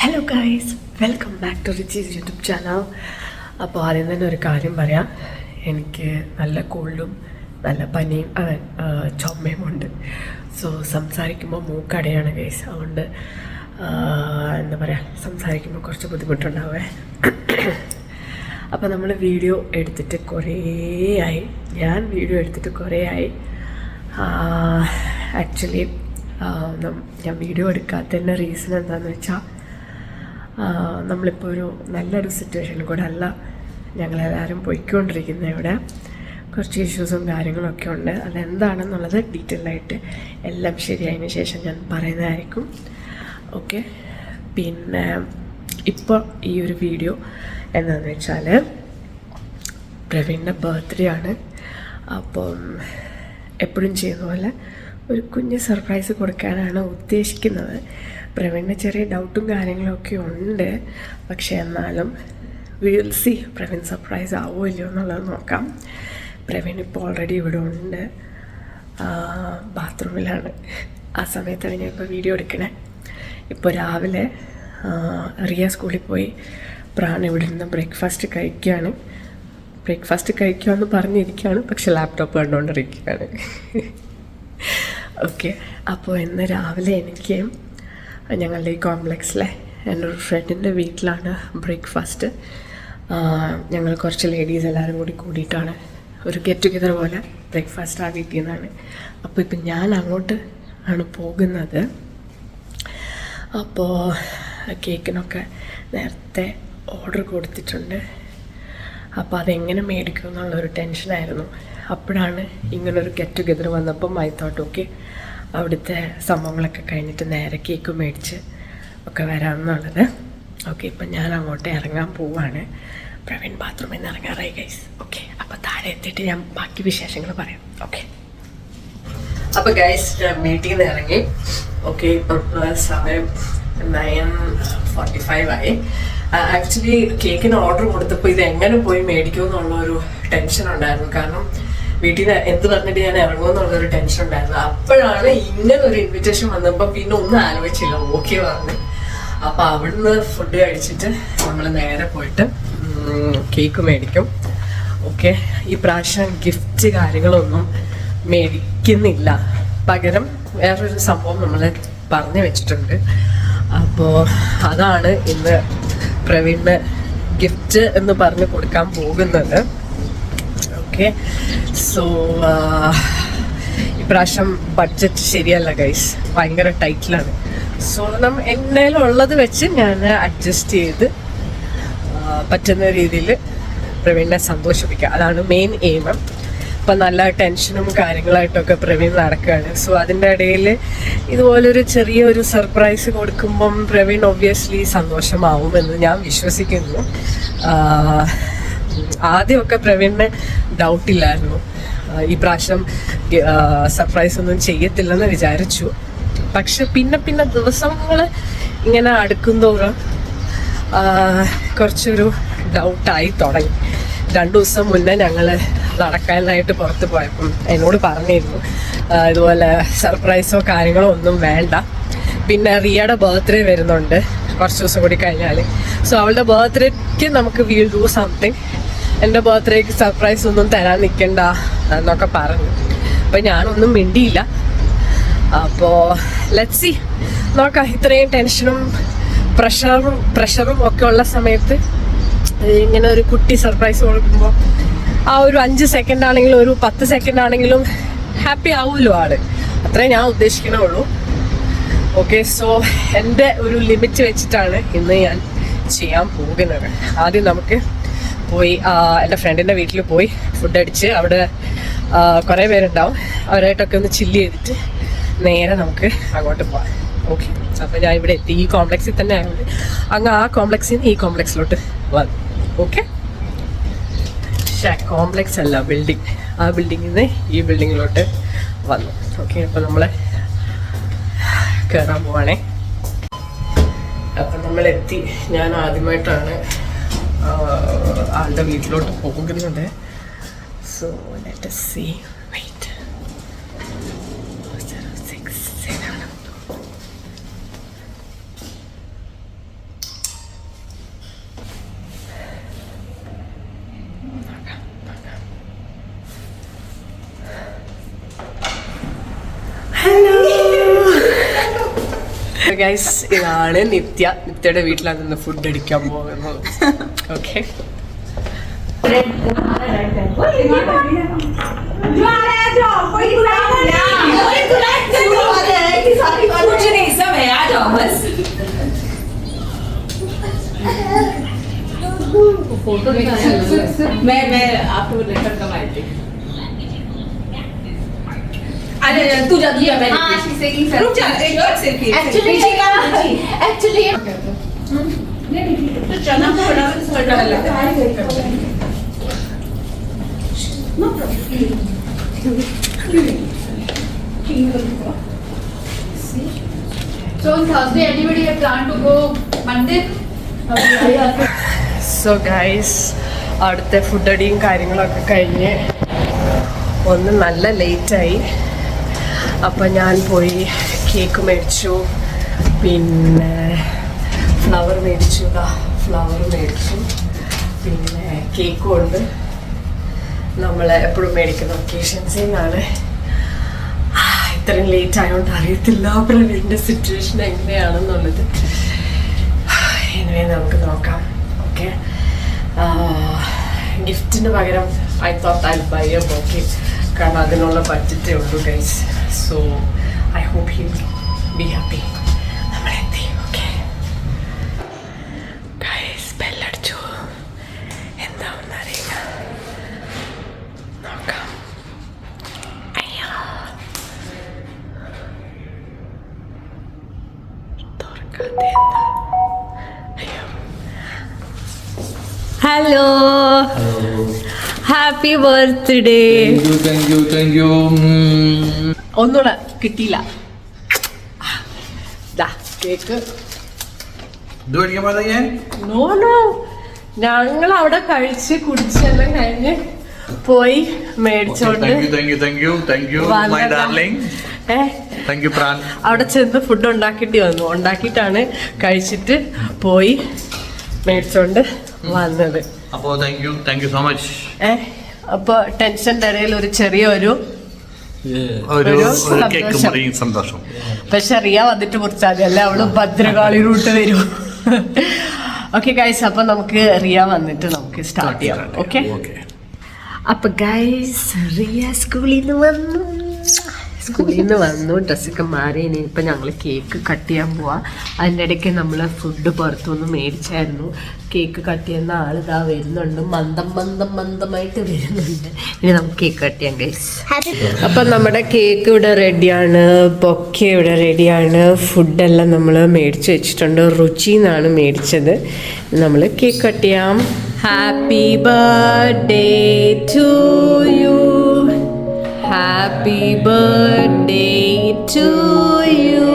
Hello guys, welcome back to Richie's YouTube channel. അപ്പോൾ ആദ്യം തന്നെ ഒരു കാര്യം പറയാം. എനിക്ക് നല്ല കോൾഡും നല്ല പനിയും ചുമയും ഉണ്ട്. സോ സംസാരിക്കുമ്പോൾ മൂക്കടയാണ് ഗൈസ്. അതുകൊണ്ട് എന്താ പറയുക, സംസാരിക്കുമ്പോൾ കുറച്ച് ബുദ്ധിമുട്ടുണ്ടാവേ. അപ്പോൾ നമ്മൾ വീഡിയോ എടുത്തിട്ട് ഞാൻ വീഡിയോ എടുത്തിട്ട് കുറേ ആയി. ആക്ച്വലി ഞാൻ വീഡിയോ എടുക്കാത്തതിൻ്റെ റീസൺ എന്താണെന്ന് വെച്ചാൽ, നമ്മളിപ്പോൾ ഒരു നല്ലൊരു സിറ്റുവേഷനിൽ കൂടെ അല്ല ഞങ്ങളെല്ലാവരും പോയിക്കൊണ്ടിരിക്കുന്നത്. ഇവിടെ കുറച്ച് ഇഷ്യൂസും കാര്യങ്ങളൊക്കെ ഉണ്ട്. അതെന്താണെന്നുള്ളത് ഡീറ്റെയിൽ ആയിട്ട് എല്ലാം ശരിയായതിനു ശേഷം ഞാൻ പറയുന്നതായിരിക്കും. ഓക്കെ, പിന്നെ ഇപ്പോൾ ഈ ഒരു വീഡിയോ എന്താണെന്ന് വെച്ചാൽ പ്രവീണിൻ്റെ ബർത്ത്ഡേ ആണ്. അപ്പം എപ്പോഴും ചെയ്യുന്ന പോലെ ഒരു കുഞ്ഞ് സർപ്രൈസ് കൊടുക്കാനാണ് ഉദ്ദേശിക്കുന്നത്. പ്രവീണിന് ചെറിയ ഡൗട്ടും കാര്യങ്ങളൊക്കെ ഉണ്ട്. പക്ഷേ എന്നാലും വിൽ സി പ്രവീൺ സർപ്രൈസ് ആവുമോ ഇല്ലയോ എന്നുള്ളത് നോക്കാം. പ്രവീൺ ഇപ്പോൾ ഓൾറെഡി ഇവിടെ ഉണ്ട്, ബാത്റൂമിലാണ്. ആ സമയത്താണ് ഞാൻ ഇപ്പോൾ വീഡിയോ എടുക്കണേ. ഇപ്പോൾ രാവിലെ റിയ സ്കൂളിൽ പോയി പ്രാൺ ഇവിടെ നിന്ന് ബ്രേക്ക്ഫാസ്റ്റ് കഴിക്കുകയെന്ന് പറഞ്ഞിരിക്കുകയാണ്. പക്ഷെ ലാപ്ടോപ്പ് കണ്ടുകൊണ്ടിരിക്കുകയാണ്. ഓക്കെ, അപ്പോൾ ഇന്ന് രാവിലെ എനിക്ക് ഞങ്ങളുടെ ഈ കോംപ്ലക്സിലെ എൻ്റെ ഒരു ഫ്രണ്ടിൻ്റെ വീട്ടിലാണ് ബ്രേക്ക്ഫാസ്റ്റ്. ഞങ്ങൾ കുറച്ച് ലേഡീസ് എല്ലാവരും കൂടിയിട്ടാണ് ഒരു ഗെറ്റ് ടുഗെദർ പോലെ ബ്രേക്ക്ഫാസ്റ്റ് ആ വീട്ടിൽ നിന്നാണ്. അപ്പോൾ ഇപ്പം ഞാൻ അങ്ങോട്ട് ആണ് പോകുന്നത്. അപ്പോൾ കേക്കിനൊക്കെ നേരത്തെ ഓർഡർ കൊടുത്തിട്ടുണ്ട്. അപ്പോൾ അതെങ്ങനെ മേടിക്കും എന്നുള്ളൊരു ടെൻഷനായിരുന്നു. അപ്പോഴാണ് ഇങ്ങനൊരു ഗെറ്റ് ടുഗെദർ വന്നപ്പം ഐ തോട്ട് ഓക്കെ, അവിടുത്തെ സംഭവങ്ങളൊക്കെ കഴിഞ്ഞിട്ട് നേരെ കേക്ക് മേടിച്ച് ഒക്കെ വരാമെന്നുള്ളത്. ഓക്കെ, ഇപ്പം ഞാൻ അങ്ങോട്ട് ഇറങ്ങാൻ പോവാണ്. പ്രവീൺ ബാത്റൂമിൽ നിന്ന് ഇറങ്ങാറായി ഗൈസ്. ഓക്കെ, അപ്പോൾ താഴെ എത്തിയിട്ട് ഞാൻ ബാക്കി വിശേഷങ്ങൾ പറയാം. ഓക്കെ, അപ്പോൾ ഗൈസ് ഞാൻ വീട്ടിൽ നിന്ന് ഇറങ്ങി. ഓക്കെ, ഇപ്പം സമയം 9:45 ആയി. ആക്ച്വലി കേക്കിന് ഓർഡർ കൊടുത്തപ്പോൾ ഇത് എങ്ങനെ പോയി മേടിക്കുമെന്നുള്ളൊരു ടെൻഷൻ ഉണ്ടായിരുന്നു. കാരണം വീട്ടിൽ നിന്ന് എന്ത് പറഞ്ഞിട്ട് ഞാൻ ഇറങ്ങുമെന്നുള്ളൊരു ടെൻഷൻ ഉണ്ടായിരുന്നു. അപ്പോഴാണ് ഇങ്ങനൊരു ഇൻവിറ്റേഷൻ വന്നപ്പോൾ പിന്നെ ഒന്നും ആലോചിച്ചില്ല, ഓക്കെ പറഞ്ഞു. അപ്പോൾ അവിടുന്ന് ഫുഡ് കഴിച്ചിട്ട് നമ്മൾ നേരെ പോയിട്ട് കേക്ക് മേടിക്കും. ഓക്കെ, ഈ പ്രാവശ്യം ഗിഫ്റ്റ് കാര്യങ്ങളൊന്നും മേടിക്കുന്നില്ല. പകരം വേറൊരു സംഭവം നമ്മൾ പറഞ്ഞു വെച്ചിട്ടുണ്ട്. അപ്പോൾ അതാണ് ഇന്ന് പ്രവീണിന് ഗിഫ്റ്റ് എന്ന് പറഞ്ഞ് കൊടുക്കാൻ പോകുന്നത്. ഓക്കെ, സോ ഇപ്രാവശ്യം ബഡ്ജറ്റ് ശരിയല്ല ഗൈസ്, ഭയങ്കര ടൈറ്റിലാണ്. സോ എന്നേലുള്ളത് വെച്ച് ഞാൻ അഡ്ജസ്റ്റ് ചെയ്ത് പറ്റുന്ന രീതിയിൽ പ്രവീണിനെ സന്തോഷിപ്പിക്കുക, അതാണ് മെയിൻ എയിം. ഇപ്പം നല്ല ടെൻഷനും കാര്യങ്ങളായിട്ടൊക്കെ പ്രവീൺ നടക്കുകയാണ്. സോ അതിൻ്റെ ഇടയിൽ ഇതുപോലൊരു ചെറിയൊരു സർപ്രൈസ് കൊടുക്കുമ്പം പ്രവീൺ ഒബ്വിയസ്ലി സന്തോഷമാവുമെന്ന് ഞാൻ വിശ്വസിക്കുന്നു. ആദ്യമൊക്കെ പ്രവീണിന് ഡൗട്ടില്ലായിരുന്നു, ഈ പ്രാവശ്യം സർപ്രൈസ് ഒന്നും ചെയ്യത്തില്ലെന്ന് വിചാരിച്ചു. പക്ഷെ പിന്നെ ദിവസങ്ങൾ ഇങ്ങനെ അടുക്കുന്തോറും കുറച്ചൊരു ഡൗട്ടായി തുടങ്ങി. 2 ദിവസം മുന്നേ ഞങ്ങൾ നടക്കാനായിട്ട് പുറത്ത് പോയപ്പം എന്നോട് പറഞ്ഞിരുന്നു ഇതുപോലെ സർപ്രൈസോ കാര്യങ്ങളോ ഒന്നും വേണ്ട. പിന്നെ റിയയുടെ ബർത്ത്ഡേ വരുന്നുണ്ട് കുറച്ച് ദിവസം കൂടി കഴിഞ്ഞാൽ. സോ അവളുടെ ബർത്ത്ഡേക്ക് നമുക്ക് വിൽ ഡു സംതിങ്. എൻ്റെ ബർത്ത്ഡേക്ക് സർപ്രൈസ് ഒന്നും തരാൻ നിൽക്കണ്ട എന്നൊക്കെ പറഞ്ഞു. അപ്പോൾ ഞാനൊന്നും മിണ്ടിയില്ല. അപ്പോൾ ലെറ്റ്സ് സീ, നോക്കാം. ഇത്രയും ടെൻഷനും പ്രഷറും ഒക്കെ ഉള്ള സമയത്ത് ഇങ്ങനെ ഒരു കുട്ടി സർപ്രൈസ് കൊടുക്കുമ്പോൾ ആ ഒരു 5 സെക്കൻഡ് ആണെങ്കിലും ഒരു 10 സെക്കൻഡ് ആണെങ്കിലും ഹാപ്പി ആവുമല്ലോ ആള്. അത്രേ ഞാൻ ഉദ്ദേശിക്കണുള്ളൂ. ഓക്കെ, സോ എൻ്റെ ഒരു ലിമിറ്റ് വെച്ചിട്ടാണ് ഇന്ന് ഞാൻ ചെയ്യാൻ പോകുന്നത്. ആദ്യം നമുക്ക് പോയി എൻ്റെ ഫ്രണ്ടിൻ്റെ വീട്ടിൽ പോയി ഫുഡ് അടിച്ച് അവിടെ കുറേ പേരുണ്ടാവും, അവരായിട്ടൊക്കെ ഒന്ന് ചില്ല് ചെയ്തിട്ട് നേരെ നമുക്ക് അങ്ങോട്ട് പോകാം. ഓക്കെ, അപ്പോൾ ഞാൻ ഇവിടെ എത്തി. ഈ കോംപ്ലക്സിൽ തന്നെ ആയതുകൊണ്ട് അങ്ങ് ആ കോംപ്ലക്സിൽ നിന്ന് ഈ കോംപ്ലക്സിലോട്ട് വന്നു. ഓക്കെ, കോംപ്ലക്സ് അല്ല, ബിൽഡിംഗ്. ആ ബിൽഡിങ്ങിൽ നിന്ന് ഈ ബിൽഡിങ്ങിലോട്ട് വന്നു. ഓക്കെ, അപ്പോൾ നമ്മൾ കയറാൻ പോവാണേ. അപ്പം നമ്മളെത്തി. ഞാൻ ആദ്യമായിട്ടാണ് ആളുടെ വീട്ടിലോട്ട് പോകുന്നത്. So let us see. Wait. 067. Guys ഇതാണ് നിത്യയുടെ വീട്ടിലാണ് നിന്ന് ഫുഡ് അടിക്കാൻ പോകുന്നത്. ഓക്കെ फोटो मैं आपको लेकर कब आई थी? अरे तू जा दिया मैं हां रुक जा एक और सेल्फी एक्चुअली तो चना को बड़ा इसमें डाल no problem. So on Thursday anybody have planned to go Mandir? So guys അവിടുത്തെ ഫുഡ് അടിയും കാര്യങ്ങളൊക്കെ കഴിഞ്ഞ് ഒന്ന് നല്ല ലേറ്റായി. അപ്പം ഞാൻ പോയി കേക്ക് മേടിച്ചു, പിന്നെ ഫ്ലവർ മേടിച്ചു, പിന്നെ കേക്കും ഉണ്ട്. നമ്മൾ എപ്പോഴും മേടിക്കുന്ന ഒക്കേഷൻസിനാണ്. ഇത്രയും ലേറ്റ് ആയതുകൊണ്ട് അറിയത്തില്ല പ്രവീണിൻ്റെ സിറ്റുവേഷൻ എങ്ങനെയാണെന്നുള്ളത്. ഇനി നമുക്ക് നോക്കാം. ഓക്കെ, ഗിഫ്റ്റിന് പകരം I thought I buy a bouquet, കാരണം അതിനുള്ള ബഡ്ജറ്റേ ഉള്ളൂ guys. So I hope he be happy. നമ്മളെത്തി. ഓക്കെ ഗൈസ്, ബെല്ലടിച്ചു. എന്താണെന്ന് അറിയില്ല, നോക്കാം. അയ്യോ തുറക്കാതെ എന്താ? Hello, happy birthday. Thank you. ഒന്നുകൂടെ കിട്ടിയില്ല. കേക്ക് നോ ഞങ്ങൾ അവിടെ കഴിച്ച് കുടിച്ചെല്ലാം കഴിഞ്ഞ് പോയി മേടിച്ചോണ്ട് അവിടെ ചെന്ന് ഫുഡ് ഉണ്ടാക്കിയിട്ടാണ് കഴിച്ചിട്ട് പോയി മേടിച്ചോണ്ട് വന്നത്. അപ്പൊ ടെൻഷന്റെ ഇടയിൽ ഒരു ചെറിയൊരു സന്തോഷം. പക്ഷെ റിയ വന്നിട്ട് മുറിച്ചാൽ മതി, അല്ല അവള് ഭദ്രകാളി റൂട്ട് വരും. ഓക്കെ ഗൈസ്, അപ്പൊ നമുക്ക് റിയ വന്നിട്ട് നമുക്ക് സ്റ്റാർട്ട് ചെയ്യാം. ഓക്കെ, അപ്പൊ ഗൈസ് റിയ സ്കൂളിൽ നിന്ന് വന്നു ഡ്രസ്സൊക്കെ മാറി. ഇനിയിപ്പോൾ ഞങ്ങൾ കേക്ക് കട്ട് ചെയ്യാൻ പോവാം. അതിൻ്റെ ഇടയ്ക്ക് നമ്മൾ ഫുഡ് പുറത്തുനിന്ന് മേടിച്ചായിരുന്നു. കേക്ക് കട്ട് ചെയ്യുന്ന ആൾ ഇതാ വരുന്നുണ്ട്, മന്ദമായിട്ട് വരുന്നുണ്ട്. ഇനി നമുക്ക് കേക്ക് കട്ട് ചെയ്യാം ഗൈസ്. അപ്പം നമ്മുടെ കേക്ക് ഇവിടെ റെഡിയാണ്, ബൊക്കെ ഇവിടെ റെഡിയാണ്, ഫുഡെല്ലാം നമ്മൾ മേടിച്ച് വെച്ചിട്ടുണ്ട്. രുചി എന്നാണ് മേടിച്ചത്. നമ്മൾ കേക്ക് കട്ട് ചെയ്യാം. Happy birthday to you, happy birthday to you,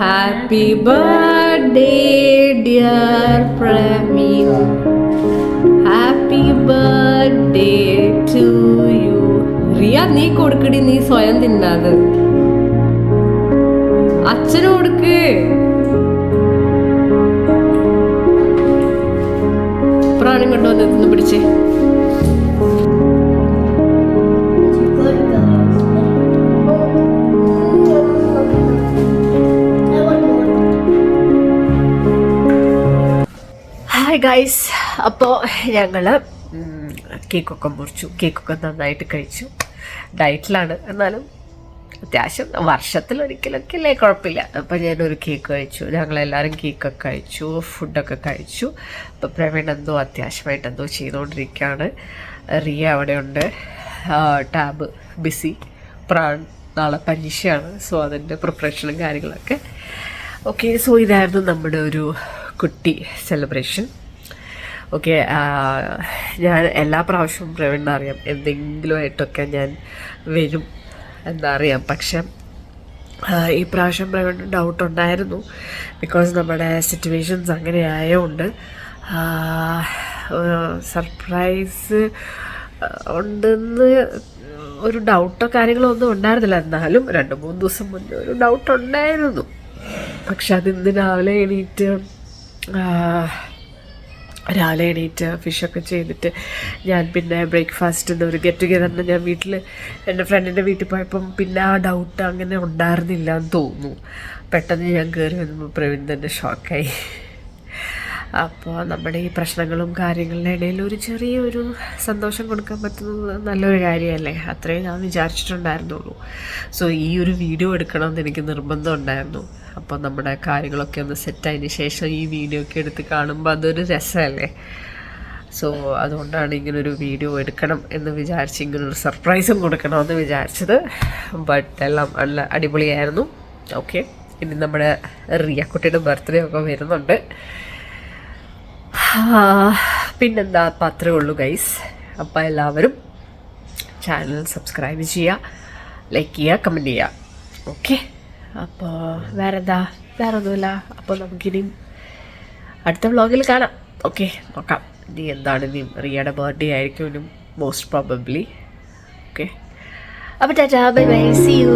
happy birthday dear Pramin, happy birthday to you. Riya നീ കൊടുക്കടി, നീ സ്വയം തിന്നാത്. അച്ഛന് കൊടുക്ക്. പ്രാണി കൊണ്ടുവന്ന് പിടിച്ചേ. ഹായ് ഗൈസ്, അപ്പോൾ ഞങ്ങൾ കേക്കൊക്കെ മുറിച്ചു, കേക്കൊക്കെ നന്നായിട്ട് കഴിച്ചു. ഡയറ്റിലാണ്, എന്നാലും അത്യാവശ്യം വർഷത്തിലൊരിക്കലൊക്കെ അല്ലേ, കുഴപ്പമില്ല. അപ്പോൾ ഞാനൊരു കേക്ക് കഴിച്ചു, ഞങ്ങളെല്ലാവരും കേക്കൊക്കെ കഴിച്ചു, ഫുഡൊക്കെ കഴിച്ചു. അപ്പോൾ പ്രവീൺ എന്തോ അത്യാവശ്യമായിട്ട് എന്തോ ചെയ്തുകൊണ്ടിരിക്കുകയാണ്. റിയ അവിടെയുണ്ട്, ടാബ് ബിസി. പ്രാൺ നാളെ പരീക്ഷയാണ്, സോ അതിൻ്റെ പ്രിപ്പറേഷനും കാര്യങ്ങളൊക്കെ. ഓക്കെ, സോ ഇതായിരുന്നു നമ്മുടെ ഒരു കുട്ടി സെലിബ്രേഷൻ. ഓക്കെ, ഞാൻ എല്ലാ പ്രാവശ്യവും പ്രവീണിനെ അറിയാം, എന്തെങ്കിലും ആയിട്ടൊക്കെ ഞാൻ വരും എന്നറിയാം. പക്ഷെ ഈ പ്രാവശ്യം പ്രവീണിന് ഡൗട്ടുണ്ടായിരുന്നു, ബിക്കോസ് നമ്മുടെ സിറ്റുവേഷൻസ് അങ്ങനെ ആയതുകൊണ്ട്. സർപ്രൈസ് ഉണ്ടെന്ന് ഒരു ഡൗട്ടോ കാര്യങ്ങളോ ഒന്നും ഉണ്ടായിരുന്നില്ല. എന്നാലും 2-3 ദിവസം മുന്നേ ഒരു ഡൗട്ടുണ്ടായിരുന്നു. പക്ഷെ അതിന്ന് രാവിലെ എണീറ്റ് ഫിഷൊക്കെ ചെയ്തിട്ട് ഞാൻ പിന്നെ ബ്രേക്ക്ഫാസ്റ്റിൻ്റെ ഒരു ഗെറ്റ് ടുഗെദറിന് ഞാൻ എൻ്റെ ഫ്രണ്ടിൻ്റെ വീട്ടിൽ പോയപ്പം പിന്നെ ആ ഡൗട്ട് അങ്ങനെ ഉണ്ടായിരുന്നില്ല എന്ന് തോന്നുന്നു. പെട്ടെന്ന് ഞാൻ കയറി വന്നപ്പോൾ പ്രവീൺ തന്നെ ഷോക്കായി. അപ്പോൾ നമ്മുടെ ഈ പ്രശ്നങ്ങളും കാര്യങ്ങളുടെ ഇടയിൽ ഒരു ചെറിയൊരു സന്തോഷം കൊടുക്കാൻ പറ്റുന്നത് നല്ലൊരു കാര്യമല്ലേ, അത്രയും ഞാൻ വിചാരിച്ചിട്ടുണ്ടായിരുന്നുള്ളൂ. സോ ഈ ഒരു വീഡിയോ എടുക്കണമെന്ന് എനിക്ക് നിർബന്ധം ഉണ്ടായിരുന്നു. അപ്പോൾ നമ്മുടെ കാര്യങ്ങളൊക്കെ ഒന്ന് സെറ്റായതിന് ശേഷം ഈ വീഡിയോ ഒക്കെ എടുത്ത് കാണുമ്പോൾ അതൊരു രസമല്ലേ. സോ അതുകൊണ്ടാണ് ഇങ്ങനൊരു വീഡിയോ എടുക്കണം എന്ന് വിചാരിച്ച് ഇങ്ങനൊരു സർപ്രൈസും കൊടുക്കണമെന്ന് വിചാരിച്ചത്. ബട്ട് എല്ലാം നല്ല അടിപൊളിയായിരുന്നു. ഓക്കെ, ഇനി നമ്മുടെ റിയക്കുട്ടിയുടെ ബർത്ത്ഡേ ഒക്കെ വരുന്നുണ്ട്. പിന്നെന്താ, അപ്പം അത്രേ ഉള്ളൂ ഗൈസ്. അപ്പോൾ എല്ലാവരും ചാനൽ സബ്സ്ക്രൈബ് ചെയ്യുക, ലൈക്ക് ചെയ്യുക, കമൻറ്റ് ചെയ്യുക. ഓക്കെ, അപ്പോൾ വേറെ ഒന്നുമില്ല. അപ്പോൾ നമുക്കിനിയും അടുത്ത വ്ളോഗിൽ കാണാം. ഓക്കെ, നോക്കാം ഇനി എന്താണ്. ഇനിയും റിയയുടെ ബർത്ത്ഡേ ആയിരിക്കും ഇനിയും മോസ്റ്റ് പ്രോബബ്ലി. ഓക്കെ, അപ്പോൾ tata, bye bye, see U.